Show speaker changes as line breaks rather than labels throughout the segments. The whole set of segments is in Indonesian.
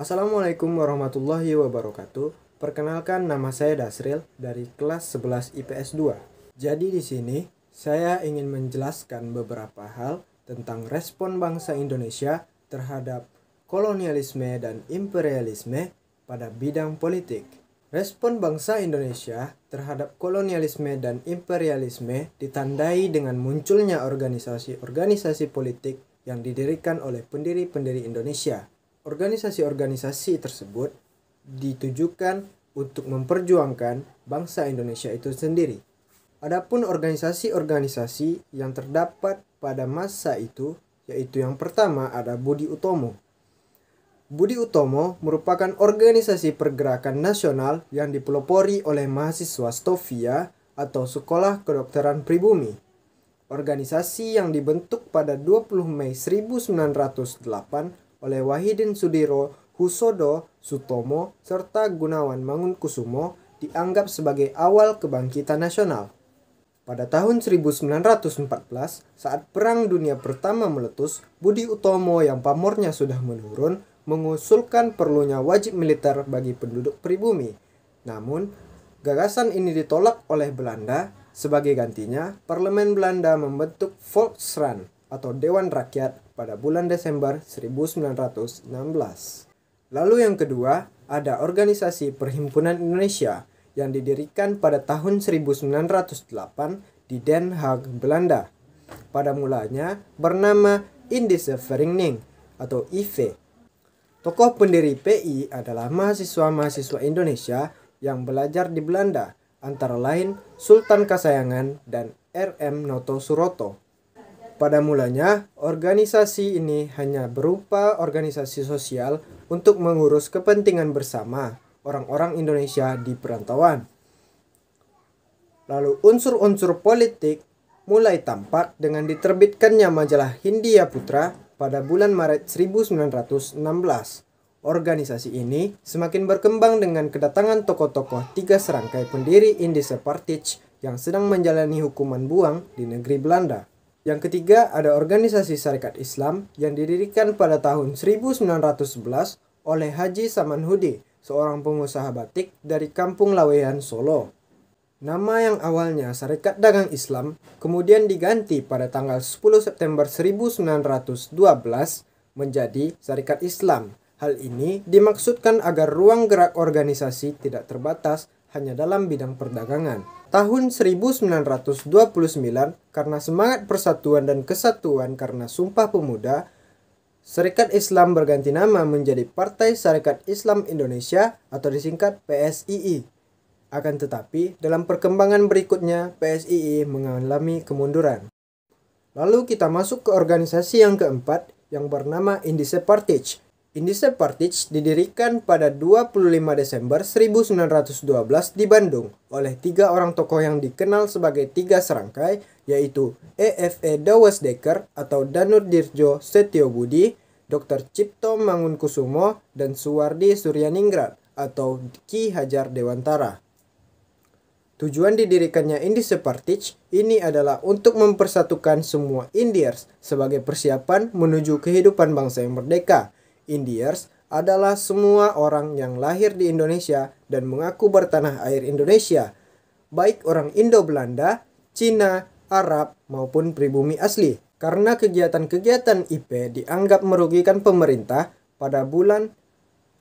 Assalamualaikum warahmatullahi wabarakatuh. Perkenalkan, nama saya Dasril dari kelas 11 IPS 2. Jadi di sini saya ingin menjelaskan beberapa hal tentang respon bangsa Indonesia terhadap kolonialisme dan imperialisme pada bidang politik. Respon bangsa Indonesia terhadap kolonialisme dan imperialisme ditandai dengan munculnya organisasi-organisasi politik yang didirikan oleh pendiri-pendiri Indonesia. Organisasi-organisasi tersebut ditujukan untuk memperjuangkan bangsa Indonesia itu sendiri. Adapun organisasi-organisasi yang terdapat pada masa itu, yaitu yang pertama ada Budi Utomo. Budi Utomo merupakan organisasi pergerakan nasional yang dipelopori oleh mahasiswa Stovia atau Sekolah Kedokteran Pribumi. Organisasi yang dibentuk pada 20 Mei 1908 oleh Wahidin Sudirohusodo Sutomo serta Gunawan Mangunkusumo dianggap sebagai awal kebangkitan nasional. Pada tahun 1914, saat Perang Dunia Pertama meletus, Budi Utomo yang pamornya sudah menurun mengusulkan perlunya wajib militer bagi penduduk pribumi. Namun, gagasan ini ditolak oleh Belanda. Sebagai gantinya, Parlemen Belanda membentuk Volksraad atau Dewan Rakyat pada bulan Desember 1916. Lalu yang kedua, ada Organisasi Perhimpunan Indonesia yang didirikan pada tahun 1908 di Den Haag, Belanda. Pada mulanya bernama Indische Vereniging atau IV. Tokoh pendiri PI adalah mahasiswa-mahasiswa Indonesia yang belajar di Belanda, antara lain Sultan Kasayangan dan R.M. Noto Suroto. Pada mulanya, organisasi ini hanya berupa organisasi sosial untuk mengurus kepentingan bersama orang-orang Indonesia di perantauan. Lalu unsur-unsur politik mulai tampak dengan diterbitkannya majalah Hindia Putra pada bulan Maret 1916. Organisasi ini semakin berkembang dengan kedatangan tokoh-tokoh tiga serangkai pendiri Indische Partij yang sedang menjalani hukuman buang di negeri Belanda. Yang ketiga ada organisasi Sarekat Islam yang didirikan pada tahun 1911 oleh Haji Samanhudi, seorang pengusaha batik dari Kampung Laweyan, Solo. Nama yang awalnya Sarekat Dagang Islam kemudian diganti pada tanggal 10 September 1912 menjadi Sarekat Islam. Hal ini dimaksudkan agar ruang gerak organisasi tidak terbatas hanya dalam bidang perdagangan. Tahun 1929, karena semangat persatuan dan kesatuan karena Sumpah Pemuda, Sarekat Islam berganti nama menjadi Partai Sarekat Islam Indonesia atau disingkat PSII. Akan tetapi, dalam perkembangan berikutnya, PSII mengalami kemunduran. Lalu kita masuk ke organisasi yang keempat yang bernama Indische Partij. Indische Partij didirikan pada 25 Desember 1912 di Bandung oleh tiga orang tokoh yang dikenal sebagai tiga serangkai, yaitu E.F.E. Douwes-Dekker atau Danurdirjo Setiobudi, Dr. Cipto Mangunkusumo, dan Suwardi Suryaningrat atau Ki Hajar Dewantara. Tujuan didirikannya Indische Partij ini adalah untuk mempersatukan semua Indiërs sebagai persiapan menuju kehidupan bangsa yang merdeka. Indiërs adalah semua orang yang lahir di Indonesia dan mengaku bertanah air Indonesia, baik orang Indo-Belanda, Cina, Arab, maupun pribumi asli. Karena kegiatan-kegiatan IP dianggap merugikan pemerintah, pada bulan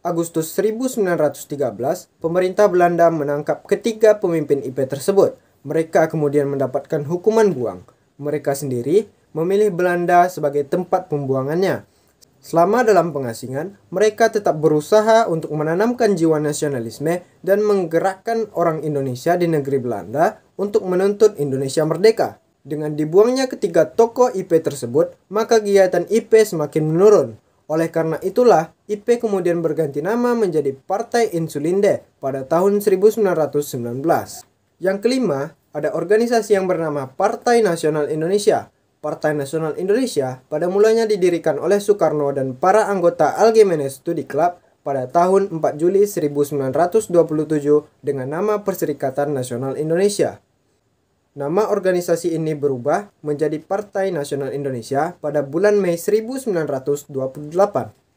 Agustus 1913, pemerintah Belanda menangkap ketiga pemimpin IP tersebut. Mereka kemudian mendapatkan hukuman buang. Mereka sendiri memilih Belanda sebagai tempat pembuangannya. Selama dalam pengasingan, mereka tetap berusaha untuk menanamkan jiwa nasionalisme dan menggerakkan orang Indonesia di negeri Belanda untuk menuntut Indonesia merdeka. Dengan dibuangnya ketiga tokoh IP tersebut, maka kegiatan IP semakin menurun. Oleh karena itulah, IP kemudian berganti nama menjadi Partai Insulinde pada tahun 1919. Yang kelima, ada organisasi yang bernama Partai Nasional Indonesia. Partai Nasional Indonesia pada mulanya didirikan oleh Soekarno dan para anggota Algemene Studi Club pada tahun 4 Juli 1927 dengan nama Perserikatan Nasional Indonesia. Nama organisasi ini berubah menjadi Partai Nasional Indonesia pada bulan Mei 1928.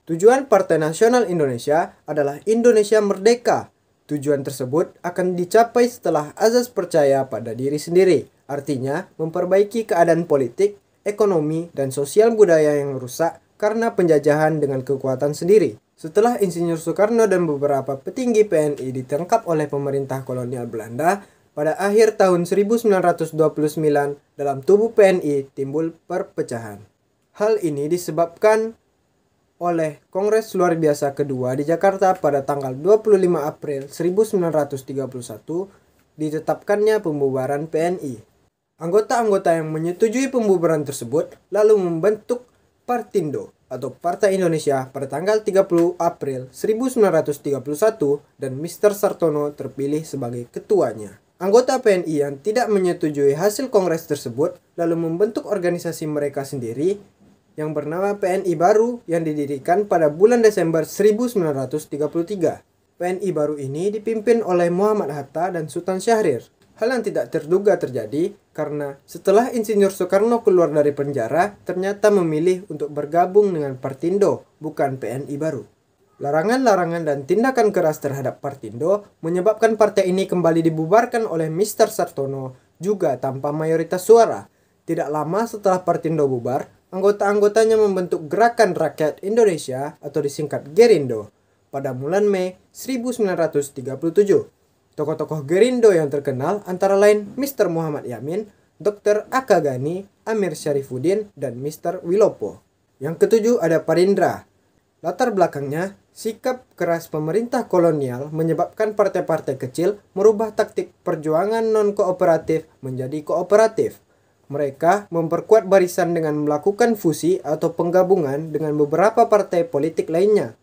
Tujuan Partai Nasional Indonesia adalah Indonesia merdeka. Tujuan tersebut akan dicapai setelah azas percaya pada diri sendiri, artinya memperbaiki keadaan politik, ekonomi, dan sosial budaya yang rusak karena penjajahan dengan kekuatan sendiri. Setelah Insinyur Soekarno dan beberapa petinggi PNI ditangkap oleh pemerintah kolonial Belanda, pada akhir tahun 1929 dalam tubuh PNI timbul perpecahan. Hal ini disebabkan oleh Kongres Luar Biasa kedua di Jakarta pada tanggal 25 April 1931 ditetapkannya pembubaran PNI. Anggota-anggota yang menyetujui pembubaran tersebut lalu membentuk Partindo atau Partai Indonesia pada tanggal 30 April 1931 dan Mr. Sartono terpilih sebagai ketuanya. Anggota PNI yang tidak menyetujui hasil kongres tersebut lalu membentuk organisasi mereka sendiri yang bernama PNI Baru yang didirikan pada bulan Desember 1933. PNI Baru ini dipimpin oleh Muhammad Hatta dan Sultan Syahrir. Hal yang tidak terduga terjadi karena setelah Insinyur Soekarno keluar dari penjara, ternyata memilih untuk bergabung dengan Partindo, bukan PNI Baru. Larangan-larangan dan tindakan keras terhadap Partindo menyebabkan partai ini kembali dibubarkan oleh Mr. Sartono juga tanpa mayoritas suara. Tidak lama setelah Partindo bubar, anggota-anggotanya membentuk Gerakan Rakyat Indonesia atau disingkat Gerindo pada bulan Mei 1937. Tokoh-tokoh Gerindo yang terkenal antara lain Mr. Muhammad Yamin, Dr. Akagani, Amir Syarifuddin, dan Mr. Wilopo. Yang ketujuh ada Parindra. Latar belakangnya, sikap keras pemerintah kolonial menyebabkan partai-partai kecil merubah taktik perjuangan non-kooperatif menjadi kooperatif. Mereka memperkuat barisan dengan melakukan fusi atau penggabungan dengan beberapa partai politik lainnya.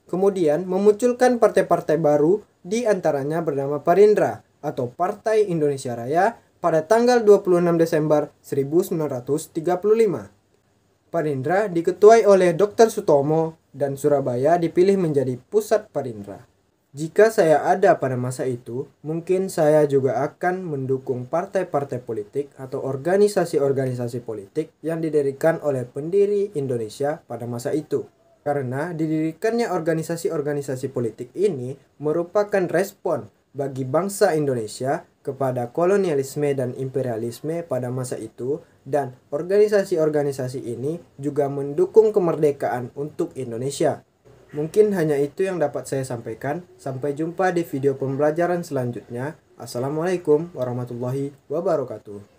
Kemudian memunculkan partai-partai baru, di antaranya bernama Parindra atau Partai Indonesia Raya pada tanggal 26 Desember 1935. Parindra diketuai oleh Dr. Sutomo dan Surabaya dipilih menjadi pusat Parindra. Jika saya ada pada masa itu, mungkin saya juga akan mendukung partai-partai politik atau organisasi-organisasi politik yang didirikan oleh pendiri Indonesia pada masa itu. Karena didirikannya organisasi-organisasi politik ini merupakan respon bagi bangsa Indonesia kepada kolonialisme dan imperialisme pada masa itu, dan organisasi-organisasi ini juga mendukung kemerdekaan untuk Indonesia. Mungkin hanya itu yang dapat saya sampaikan. Sampai jumpa di video pembelajaran selanjutnya. Assalamualaikum warahmatullahi wabarakatuh.